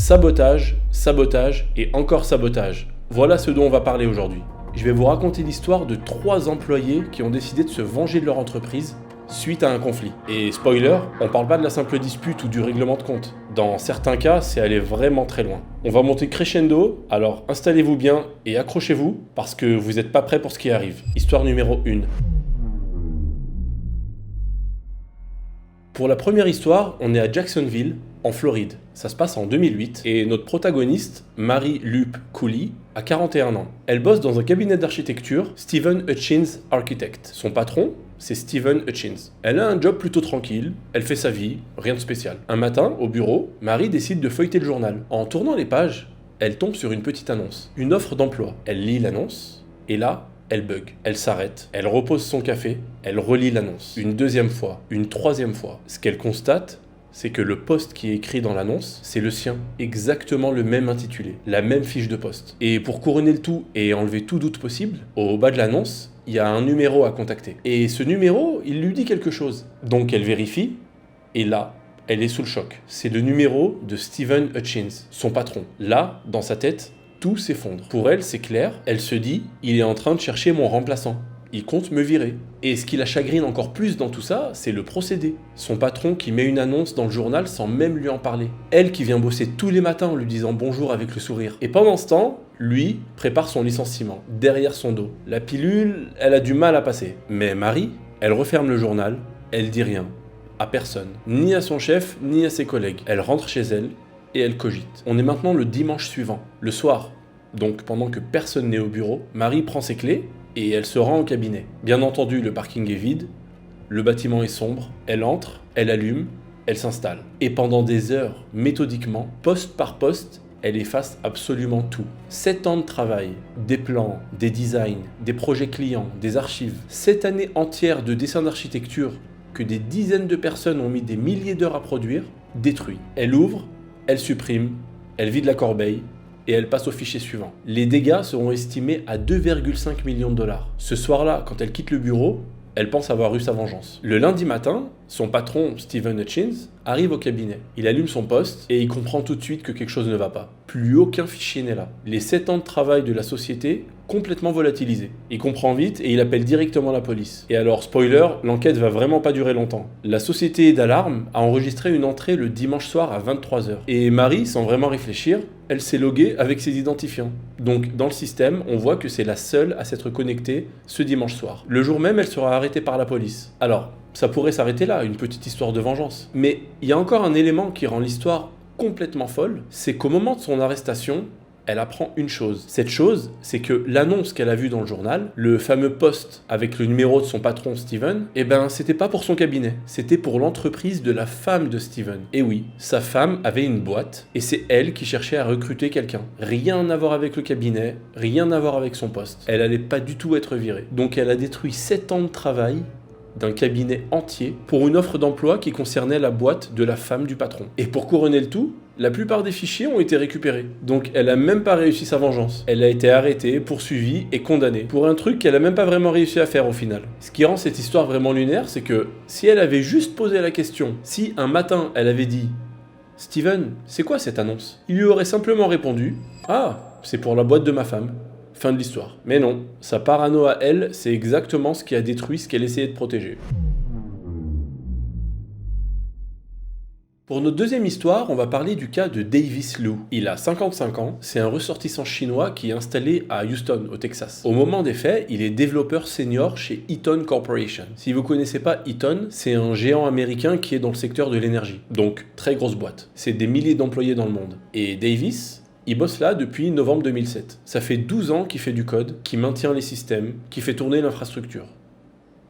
Sabotage, sabotage et encore sabotage. Voilà ce dont on va parler aujourd'hui. Je vais vous raconter l'histoire de 3 employés qui ont décidé de se venger de leur entreprise suite à un conflit. Et spoiler, on parle pas de la simple dispute ou du règlement de compte. Dans certains cas, c'est aller vraiment très loin. On va monter crescendo, alors installez-vous bien et accrochez-vous parce que vous n'êtes pas prêts pour ce qui arrive. Histoire numéro 1. Pour la première histoire, on est à Jacksonville, en Floride. Ça se passe en 2008 et notre protagoniste, Mary-Lupe Cooley, a 41 ans. Elle bosse dans un cabinet d'architecture, Stephen Hutchins Architect. Son patron, c'est Stephen Hutchins. Elle a un job plutôt tranquille, elle fait sa vie, rien de spécial. Un matin, au bureau, Marie décide de feuilleter le journal. En tournant les pages, elle tombe sur une petite annonce, une offre d'emploi. Elle lit l'annonce et là, elle bug, elle s'arrête, elle repose son café, elle relit l'annonce. Une deuxième fois, une troisième fois. Ce qu'elle constate, c'est que le poste qui est écrit dans l'annonce, c'est le sien. Exactement le même intitulé, la même fiche de poste. Et pour couronner le tout et enlever tout doute possible, au bas de l'annonce, il y a un numéro à contacter. Et ce numéro, il lui dit quelque chose. Donc elle vérifie, et là, elle est sous le choc. C'est le numéro de Stephen Hutchins, son patron. Là, dans sa tête, tout s'effondre. Pour elle, c'est clair, elle se dit « il est en train de chercher mon remplaçant. Il compte me virer ». Et ce qui la chagrine encore plus dans tout ça, c'est le procédé. Son patron qui met une annonce dans le journal sans même lui en parler. Elle qui vient bosser tous les matins en lui disant bonjour avec le sourire. Et pendant ce temps, lui prépare son licenciement, derrière son dos. La pilule, elle a du mal à passer. Mais Marie, elle referme le journal, elle dit rien. À personne. Ni à son chef, ni à ses collègues. Elle rentre chez elle, et elle cogite. On est maintenant le dimanche suivant, le soir. Donc pendant que personne n'est au bureau, Marie prend ses clés et elle se rend au cabinet. Bien entendu, le parking est vide, le bâtiment est sombre, elle entre, elle allume, elle s'installe. Et pendant des heures, méthodiquement, poste par poste, elle efface absolument tout. 7 ans de travail, des plans, des designs, des projets clients, des archives. 7 années entières de dessins d'architecture que des dizaines de personnes ont mis des milliers d'heures à produire, détruit. Elle ouvre, elle supprime, elle vide la corbeille et elle passe au fichier suivant. Les dégâts seront estimés à 2,5 millions de dollars. Ce soir-là, quand elle quitte le bureau, elle pense avoir eu sa vengeance. Le lundi matin, son patron, Stephen Hutchins, arrive au cabinet. Il allume son poste et il comprend tout de suite que quelque chose ne va pas. Plus aucun fichier n'est là. Les 7 ans de travail de la société complètement volatilisés. Il comprend vite et il appelle directement la police. Et alors, spoiler, l'enquête va vraiment pas durer longtemps. La société d'alarme a enregistré une entrée le dimanche soir à 23h. Et Marie, sans vraiment réfléchir, elle s'est loguée avec ses identifiants. Donc, dans le système, on voit que c'est la seule à s'être connectée ce dimanche soir. Le jour même, elle sera arrêtée par la police. Alors, ça pourrait s'arrêter là, une petite histoire de vengeance. Mais il y a encore un élément qui rend l'histoire complètement folle, c'est qu'au moment de son arrestation, elle apprend une chose. Cette chose, c'est que l'annonce qu'elle a vue dans le journal, le fameux poste avec le numéro de son patron Steven, c'était pas pour son cabinet, c'était pour l'entreprise de la femme de Steven. Et oui, sa femme avait une boîte, et c'est elle qui cherchait à recruter quelqu'un. Rien à voir avec le cabinet, rien à voir avec son poste. Elle allait pas du tout être virée. Donc elle a détruit 7 ans de travail d'un cabinet entier pour une offre d'emploi qui concernait la boîte de la femme du patron. Et pour couronner le tout, la plupart des fichiers ont été récupérés. Donc elle a même pas réussi sa vengeance. Elle a été arrêtée, poursuivie et condamnée pour un truc qu'elle a même pas vraiment réussi à faire au final. Ce qui rend cette histoire vraiment lunaire, c'est que si elle avait juste posé la question, si un matin elle avait dit « Steven, c'est quoi cette annonce ?» Il lui aurait simplement répondu « Ah, c'est pour la boîte de ma femme. » Fin de l'histoire. Mais non, sa parano à elle, c'est exactement ce qui a détruit ce qu'elle essayait de protéger. Pour notre deuxième histoire, on va parler du cas de Davis Liu. Il a 55 ans, c'est un ressortissant chinois qui est installé à Houston, au Texas. Au moment des faits, il est développeur senior chez Eaton Corporation. Si vous connaissez pas Eaton, c'est un géant américain qui est dans le secteur de l'énergie. Donc, très grosse boîte. C'est des milliers d'employés dans le monde. Et Davis, il bosse là depuis novembre 2007. Ça fait 12 ans qu'il fait du code, qu'il maintient les systèmes, qu'il fait tourner l'infrastructure.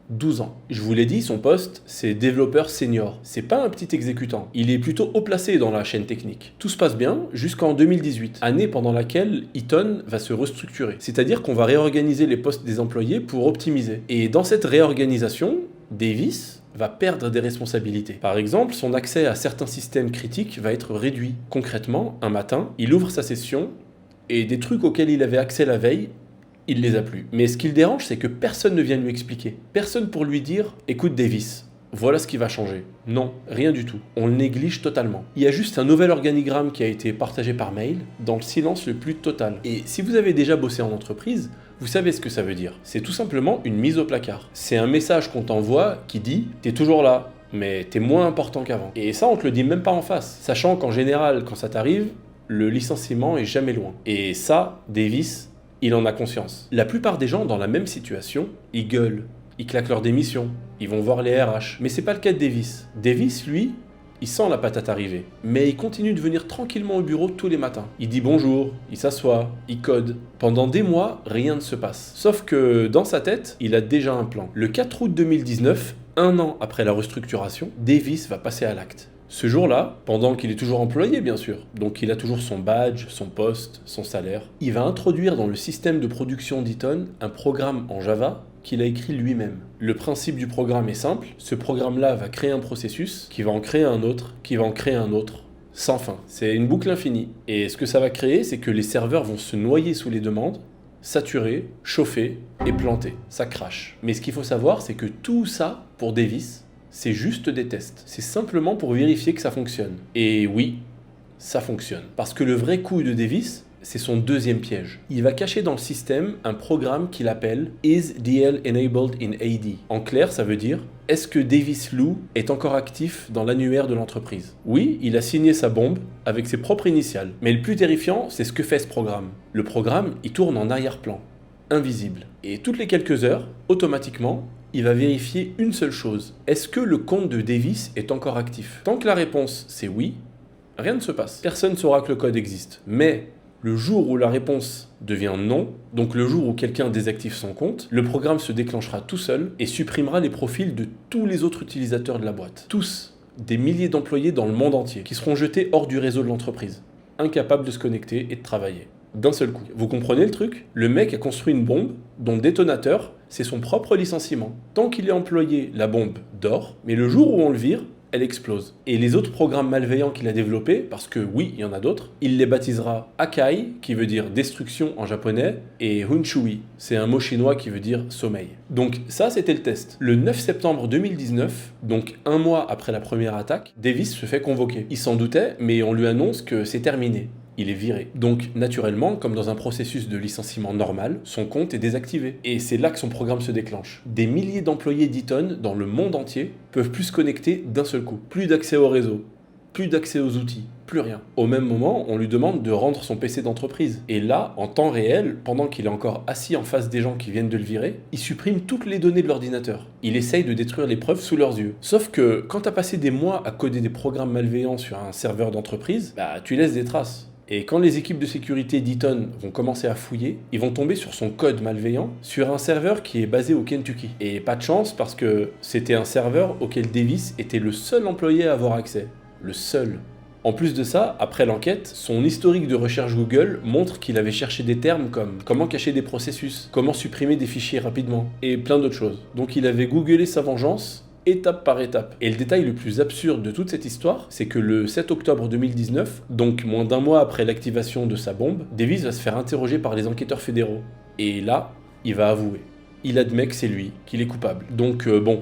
12 ans. Je vous l'ai dit, son poste, c'est développeur senior. C'est pas un petit exécutant. Il est plutôt haut placé dans la chaîne technique. Tout se passe bien jusqu'en 2018, année pendant laquelle Eaton va se restructurer. C'est-à-dire qu'on va réorganiser les postes des employés pour optimiser. Et dans cette réorganisation, Davis va perdre des responsabilités. Par exemple, son accès à certains systèmes critiques va être réduit. Concrètement, un matin, il ouvre sa session et des trucs auxquels il avait accès la veille, il les a plus. Mais ce qui le dérange, c'est que personne ne vient lui expliquer. Personne pour lui dire « Écoute Davis, voilà ce qui va changer. Non, rien du tout. On le néglige totalement. Il y a juste un nouvel organigramme qui a été partagé par mail, dans le silence le plus total. Et si vous avez déjà bossé en entreprise, vous savez ce que ça veut dire. C'est tout simplement une mise au placard. C'est un message qu'on t'envoie qui dit « t'es toujours là ». Mais t'es moins important qu'avant. Et ça, on te le dit même pas en face. Sachant qu'en général, quand ça t'arrive, le licenciement est jamais loin. Et ça, Davis, il en a conscience. La plupart des gens dans la même situation, ils gueulent, ils claquent leur démission, ils vont voir les RH. Mais c'est pas le cas de Davis. Davis, lui, il sent la patate arriver. Mais il continue de venir tranquillement au bureau tous les matins. Il dit bonjour, il s'assoit, il code. Pendant des mois, rien ne se passe. Sauf que dans sa tête, il a déjà un plan. Le 4 août 2019, un an après la restructuration, Davis va passer à l'acte. Ce jour-là, pendant qu'il est toujours employé bien sûr, donc il a toujours son badge, son poste, son salaire, il va introduire dans le système de production d'Eaton un programme en Java qu'il a écrit lui-même. Le principe du programme est simple, ce programme-là va créer un processus, qui va en créer un autre, qui va en créer un autre, sans fin. C'est une boucle infinie. Et ce que ça va créer, c'est que les serveurs vont se noyer sous les demandes, saturer, chauffer et planter. Ça crache. Mais ce qu'il faut savoir, c'est que tout ça, pour Davis, c'est juste des tests. C'est simplement pour vérifier que ça fonctionne. Et oui, ça fonctionne. Parce que le vrai coup de Davis, c'est son deuxième piège. Il va cacher dans le système un programme qu'il appelle Is DL Enabled in AD. En clair, ça veut dire est-ce que Davis Lou est encore actif dans l'annuaire de l'entreprise? Oui, il a signé sa bombe avec ses propres initiales. Mais le plus terrifiant, c'est ce que fait ce programme. Le programme, il tourne en arrière-plan, invisible. Et toutes les quelques heures, automatiquement, il va vérifier une seule chose. Est-ce que le compte de Davis est encore actif? Tant que la réponse c'est oui, rien ne se passe. Personne ne saura que le code existe. Mais le jour où la réponse devient non, donc le jour où quelqu'un désactive son compte, le programme se déclenchera tout seul et supprimera les profils de tous les autres utilisateurs de la boîte. Tous, des milliers d'employés dans le monde entier, qui seront jetés hors du réseau de l'entreprise, incapables de se connecter et de travailler. D'un seul coup. Vous comprenez le truc? Le mec a construit une bombe dont le détonateur, c'est son propre licenciement. Tant qu'il est employé, la bombe dort, mais le jour où on le vire, elle explose. Et les autres programmes malveillants qu'il a développés, parce que oui, il y en a d'autres, il les baptisera Akai, qui veut dire destruction en japonais, et Hunshui, c'est un mot chinois qui veut dire sommeil. Donc ça, c'était le test. Le 9 septembre 2019, donc un mois après la première attaque, Davis se fait convoquer. Il s'en doutait, mais on lui annonce que c'est terminé. Il est viré. Donc, naturellement, comme dans un processus de licenciement normal, son compte est désactivé. Et c'est là que son programme se déclenche. Des milliers d'employés d'Eaton dans le monde entier peuvent plus se connecter d'un seul coup. Plus d'accès au réseau, plus d'accès aux outils, plus rien. Au même moment, on lui demande de rendre son PC d'entreprise. Et là, en temps réel, pendant qu'il est encore assis en face des gens qui viennent de le virer, il supprime toutes les données de l'ordinateur. Il essaye de détruire les preuves sous leurs yeux. Sauf que quand t'as passé des mois à coder des programmes malveillants sur un serveur d'entreprise, tu laisses des traces. Et quand les équipes de sécurité d'Eaton vont commencer à fouiller, ils vont tomber sur son code malveillant sur un serveur qui est basé au Kentucky. Et pas de chance parce que c'était un serveur auquel Davis était le seul employé à avoir accès. Le seul. En plus de ça, après l'enquête, son historique de recherche Google montre qu'il avait cherché des termes comme comment cacher des processus, comment supprimer des fichiers rapidement, et plein d'autres choses. Donc il avait googlé sa vengeance étape par étape. Et le détail le plus absurde de toute cette histoire, c'est que le 7 octobre 2019, donc moins d'un mois après l'activation de sa bombe, Davis va se faire interroger par les enquêteurs fédéraux. Et là, il va avouer. Il admet que c'est lui, qu'il est coupable. Donc bon,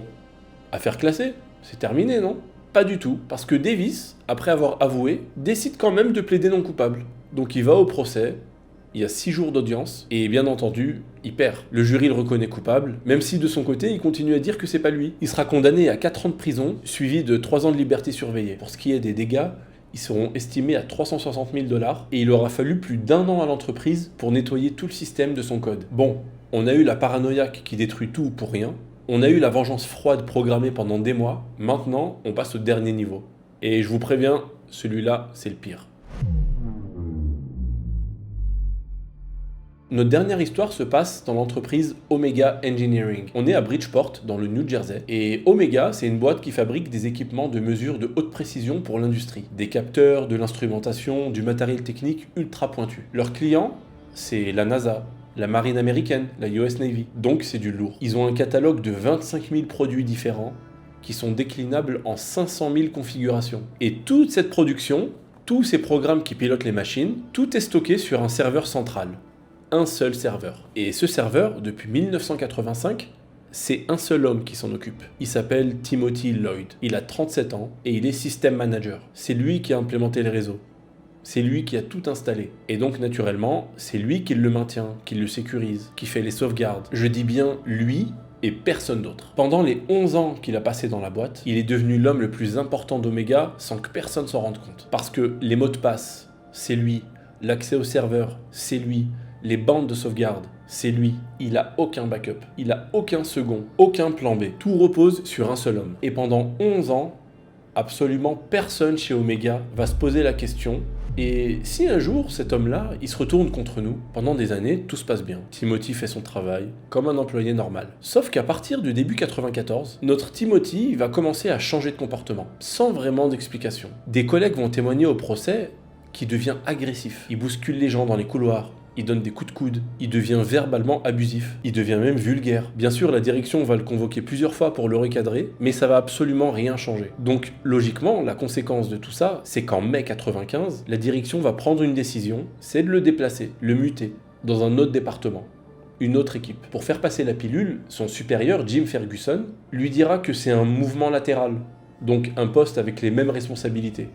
affaire classée, c'est terminé, non? Pas du tout, parce que Davis, après avoir avoué, décide quand même de plaider non coupable. Donc il va au procès, il y a 6 jours d'audience, et bien entendu, il perd. Le jury le reconnaît coupable, même si de son côté, il continue à dire que c'est pas lui. Il sera condamné à 4 ans de prison, suivi de 3 ans de liberté surveillée. Pour ce qui est des dégâts, ils seront estimés à 360 000 $, et il aura fallu plus d'1 an à l'entreprise pour nettoyer tout le système de son code. Bon, on a eu la paranoïaque qui détruit tout pour rien, on a eu la vengeance froide programmée pendant des mois, maintenant, on passe au dernier niveau. Et je vous préviens, celui-là, c'est le pire. Notre dernière histoire se passe dans l'entreprise Omega Engineering. On est à Bridgeport, dans le New Jersey. Et Omega, c'est une boîte qui fabrique des équipements de mesure de haute précision pour l'industrie. Des capteurs, de l'instrumentation, du matériel technique ultra pointu. Leurs clients, c'est la NASA, la marine américaine, la US Navy. Donc c'est du lourd. Ils ont un catalogue de 25 000 produits différents qui sont déclinables en 500 000 configurations. Et toute cette production, tous ces programmes qui pilotent les machines, tout est stocké sur un serveur central. Un seul serveur. Et ce serveur, depuis 1985, c'est un seul homme qui s'en occupe. Il s'appelle Timothy Lloyd. Il a 37 ans et il est système manager. C'est lui qui a implémenté le réseau. C'est lui qui a tout installé. Et donc, naturellement, c'est lui qui le maintient, qui le sécurise, qui fait les sauvegardes. Je dis bien lui et personne d'autre. Pendant les 11 ans qu'il a passé dans la boîte, il est devenu l'homme le plus important d'Omega sans que personne s'en rende compte. Parce que les mots de passe, c'est lui. L'accès au serveur, c'est lui. Les bandes de sauvegarde, c'est lui. Il a aucun backup. Il a aucun second. Aucun plan B. Tout repose sur un seul homme. Et pendant 11 ans, absolument personne chez Omega va se poser la question. Et si un jour, cet homme-là, il se retourne contre nous, pendant des années, tout se passe bien. Timothy fait son travail, comme un employé normal. Sauf qu'à partir du début 94, notre Timothy va commencer à changer de comportement, sans vraiment d'explication. Des collègues vont témoigner au procès qu'il devient agressif. Il bouscule les gens dans les couloirs. Il donne des coups de coude, il devient verbalement abusif, il devient même vulgaire. Bien sûr, la direction va le convoquer plusieurs fois pour le recadrer, mais ça va absolument rien changer. Donc, logiquement, la conséquence de tout ça, c'est qu'en mai 95, la direction va prendre une décision, c'est de le déplacer, le muter, dans un autre département, une autre équipe. Pour faire passer la pilule, son supérieur, Jim Ferguson, lui dira que c'est un mouvement latéral, donc un poste avec les mêmes responsabilités.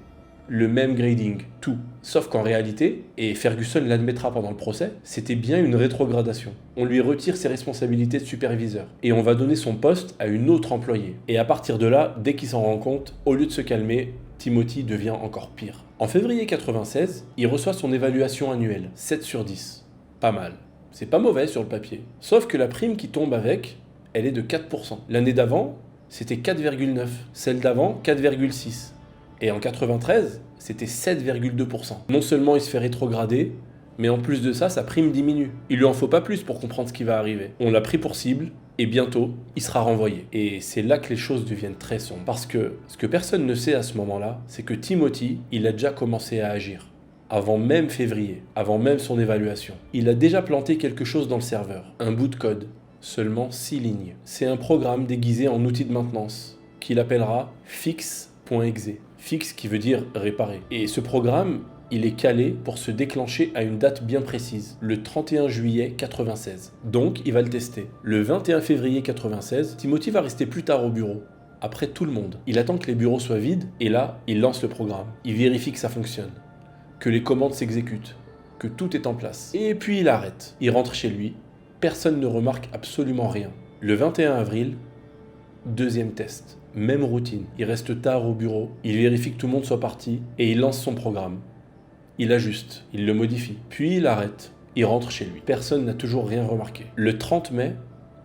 Le même grading, tout. Sauf qu'en réalité, et Ferguson l'admettra pendant le procès, c'était bien une rétrogradation. On lui retire ses responsabilités de superviseur et on va donner son poste à une autre employée. Et à partir de là, dès qu'il s'en rend compte, au lieu de se calmer, Timothy devient encore pire. En février 96, il reçoit son évaluation annuelle, 7 sur 10. Pas mal. C'est pas mauvais sur le papier. Sauf que la prime qui tombe avec, elle est de 4%. L'année d'avant, c'était 4,9. Celle d'avant, 4,6. Et en 93, c'était 7,2%. Non seulement il se fait rétrograder, mais en plus de ça, sa prime diminue. Il lui en faut pas plus pour comprendre ce qui va arriver. On l'a pris pour cible, et bientôt, il sera renvoyé. Et c'est là que les choses deviennent très sombres. Parce que ce que personne ne sait à ce moment-là, c'est que Timothy, il a déjà commencé à agir. Avant même février, avant même son évaluation. Il a déjà planté quelque chose dans le serveur. Un bout de code. Seulement 6 lignes. C'est un programme déguisé en outil de maintenance, qu'il appellera fix.exe. Fix qui veut dire réparer. Et ce programme, il est calé pour se déclencher à une date bien précise, le 31 juillet 96. Donc, il va le tester. Le 21 février 96, Timothy va rester plus tard au bureau, après tout le monde. Il attend que les bureaux soient vides, et là, il lance le programme. Il vérifie que ça fonctionne, que les commandes s'exécutent, que tout est en place. Et puis il arrête. Il rentre chez lui. Personne ne remarque absolument rien. Le 21 avril, deuxième test. Même routine, il reste tard au bureau, il vérifie que tout le monde soit parti et il lance son programme. Il ajuste, il le modifie, puis il arrête, il rentre chez lui. Personne n'a toujours rien remarqué. Le 30 mai,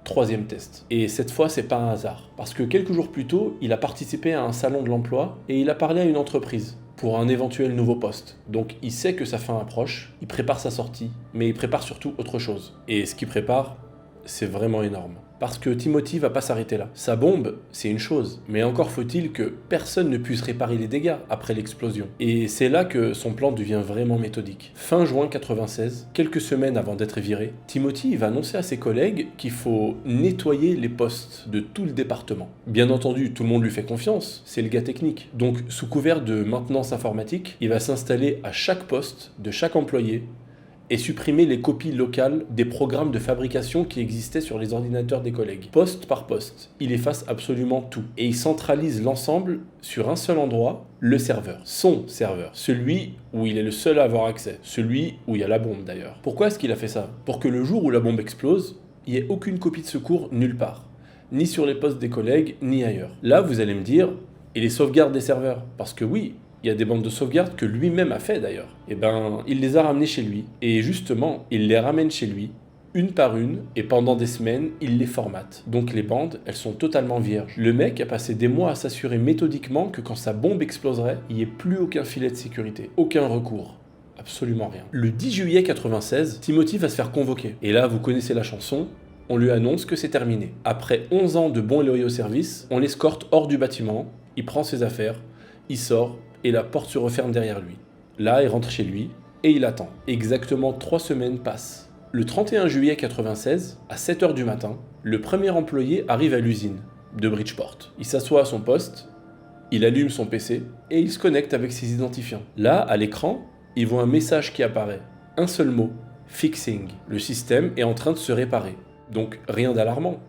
troisième test. Et cette fois, c'est pas un hasard. Parce que quelques jours plus tôt, il a participé à un salon de l'emploi et il a parlé à une entreprise pour un éventuel nouveau poste. Donc il sait que sa fin approche, il prépare sa sortie, mais il prépare surtout autre chose. Et ce qu'il prépare, c'est vraiment énorme. Parce que Timothy va pas s'arrêter là. Sa bombe, c'est une chose, mais encore faut-il que personne ne puisse réparer les dégâts après l'explosion. Et c'est là que son plan devient vraiment méthodique. Fin juin 96, quelques semaines avant d'être viré, Timothy va annoncer à ses collègues qu'il faut nettoyer les postes de tout le département. Bien entendu, tout le monde lui fait confiance, c'est le gars technique. Donc, sous couvert de maintenance informatique, il va s'installer à chaque poste de chaque employé et supprimer les copies locales des programmes de fabrication qui existaient sur les ordinateurs des collègues. Poste par poste, il efface absolument tout. Et il centralise l'ensemble sur un seul endroit, le serveur. Son serveur. Celui où il est le seul à avoir accès. Celui où il y a la bombe d'ailleurs. Pourquoi est-ce qu'il a fait ça? Pour que le jour où la bombe explose, il n'y ait aucune copie de secours nulle part. Ni sur les postes des collègues, ni ailleurs. Là, vous allez me dire, et les sauvegardes des serveurs? Parce que oui, il y a des bandes de sauvegarde que lui-même a fait d'ailleurs. Et il les a ramenées chez lui. Et justement, il les ramène chez lui, une par une, et pendant des semaines, il les formate. Donc les bandes, elles sont totalement vierges. Le mec a passé des mois à s'assurer méthodiquement que quand sa bombe exploserait, il n'y ait plus aucun filet de sécurité, aucun recours. Absolument rien. Le 10 juillet 96, Timothy va se faire convoquer. Et là, vous connaissez la chanson, on lui annonce que c'est terminé. Après 11 ans de bons et loyaux services, on l'escorte hors du bâtiment, il prend ses affaires, il sort, et la porte se referme derrière lui. Là, il rentre chez lui et il attend. Exactement 3 semaines passent. Le 31 juillet 96, à 7h du matin, le premier employé arrive à l'usine de Bridgeport. Il s'assoit à son poste, il allume son PC et il se connecte avec ses identifiants. Là, à l'écran, il voit un message qui apparaît. Un seul mot, fixing. Le système est en train de se réparer. Donc rien d'alarmant.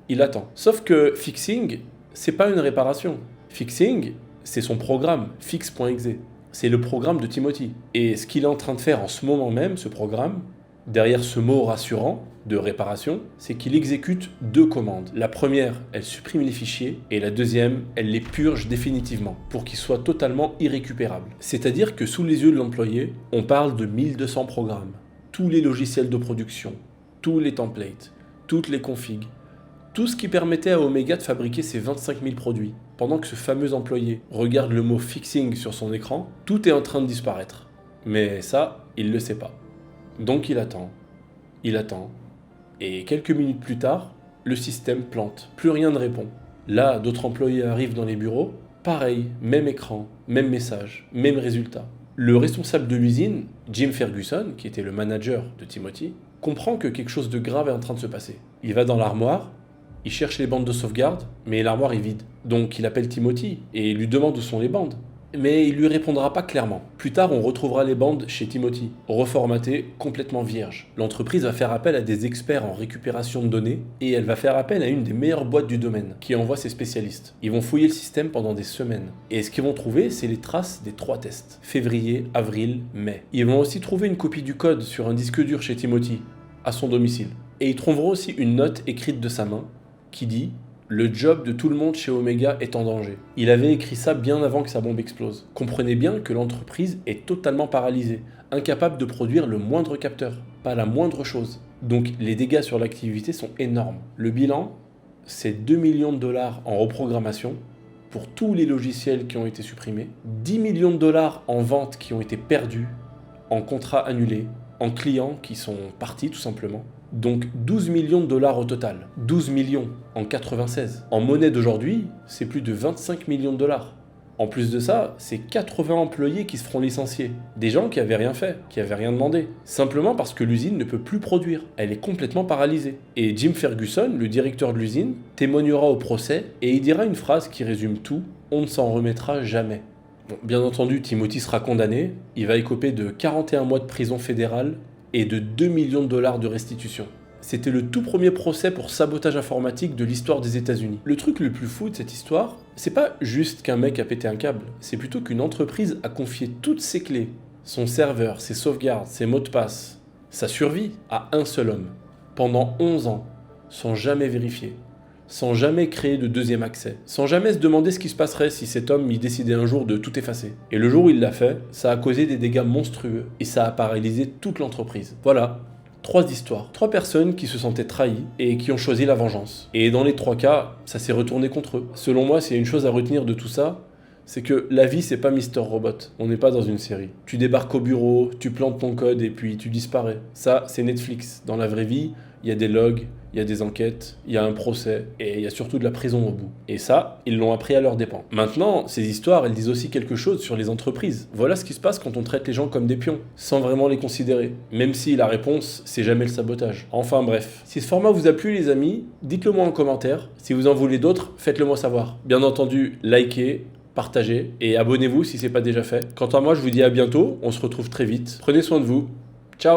il attend. Sauf que fixing, c'est pas une réparation. Fixing, c'est son programme, fix.exe. C'est le programme de Timothy. Et ce qu'il est en train de faire en ce moment même, ce programme, derrière ce mot rassurant de réparation, c'est qu'il exécute 2 commandes. La première, elle supprime les fichiers, et la deuxième, elle les purge définitivement, pour qu'ils soient totalement irrécupérables. C'est-à-dire que sous les yeux de l'employé, on parle de 1200 programmes. Tous les logiciels de production, tous les templates, toutes les configs, tout ce qui permettait à Omega de fabriquer ses 25 000 produits. Pendant que ce fameux employé regarde le mot fixing sur son écran, tout est en train de disparaître. Mais ça, il ne le sait pas. Donc il attend, et quelques minutes plus tard, le système plante, plus rien ne répond. Là, d'autres employés arrivent dans les bureaux, pareil, même écran, même message, même résultat. Le responsable de l'usine, Jim Ferguson, qui était le manager de Timothy, comprend que quelque chose de grave est en train de se passer. Il va dans l'armoire, il cherche les bandes de sauvegarde, mais l'armoire est vide. Donc il appelle Timothy et lui demande où sont les bandes. Mais il lui répondra pas clairement. Plus tard, on retrouvera les bandes chez Timothy, reformatées, complètement vierges. L'entreprise va faire appel à des experts en récupération de données et elle va faire appel à une des meilleures boîtes du domaine, qui envoie ses spécialistes. Ils vont fouiller le système pendant des semaines. Et ce qu'ils vont trouver, c'est les traces des 3 tests. Février, avril, mai. Ils vont aussi trouver une copie du code sur un disque dur chez Timothy, à son domicile. Et ils trouveront aussi une note écrite de sa main, qui dit « Le job de tout le monde chez Omega est en danger ». Il avait écrit ça bien avant que sa bombe explose. Comprenez bien que l'entreprise est totalement paralysée, incapable de produire le moindre capteur, pas la moindre chose. Donc les dégâts sur l'activité sont énormes. Le bilan, c'est 2 millions de dollars en reprogrammation pour tous les logiciels qui ont été supprimés, 10 millions de dollars en ventes qui ont été perdues, en contrats annulés, en clients qui sont partis tout simplement. Donc 12 millions de dollars au total. 12 millions en 96. En monnaie d'aujourd'hui, c'est plus de 25 millions de dollars. En plus de ça, c'est 80 employés qui se feront licencier. Des gens qui avaient rien fait, qui avaient rien demandé. Simplement parce que l'usine ne peut plus produire. Elle est complètement paralysée. Et Jim Ferguson, le directeur de l'usine, témoignera au procès et il dira une phrase qui résume tout. On ne s'en remettra jamais. Bon, bien entendu, Timothy sera condamné. Il va écoper de 41 mois de prison fédérale et de 2 millions de dollars de restitution. C'était le tout premier procès pour sabotage informatique de l'histoire des États-Unis. Le truc le plus fou de cette histoire, c'est pas juste qu'un mec a pété un câble, c'est plutôt qu'une entreprise a confié toutes ses clés, son serveur, ses sauvegardes, ses mots de passe, sa survie à un seul homme, pendant 11 ans, sans jamais vérifier, sans jamais créer de deuxième accès, sans jamais se demander ce qui se passerait si cet homme y décidait un jour de tout effacer. Et le jour où il l'a fait, ça a causé des dégâts monstrueux et ça a paralysé toute l'entreprise. Voilà. 3 histoires. 3 personnes qui se sentaient trahies et qui ont choisi la vengeance. Et dans les 3 cas, ça s'est retourné contre eux. Selon moi, s'il y a une chose à retenir de tout ça, c'est que la vie, c'est pas Mister Robot. On n'est pas dans une série. Tu débarques au bureau, tu plantes ton code et puis tu disparais. Ça, c'est Netflix. Dans la vraie vie, il y a des logs, il y a des enquêtes, il y a un procès et il y a surtout de la prison au bout. Et ça, ils l'ont appris à leurs dépens. Maintenant, ces histoires, elles disent aussi quelque chose sur les entreprises. Voilà ce qui se passe quand on traite les gens comme des pions, sans vraiment les considérer. Même si la réponse, c'est jamais le sabotage. Enfin bref. Si ce format vous a plu les amis, dites-le moi en commentaire. Si vous en voulez d'autres, faites-le moi savoir. Bien entendu, likez, partagez et abonnez-vous si c'est pas déjà fait. Quant à moi, je vous dis à bientôt, on se retrouve très vite. Prenez soin de vous. Ciao!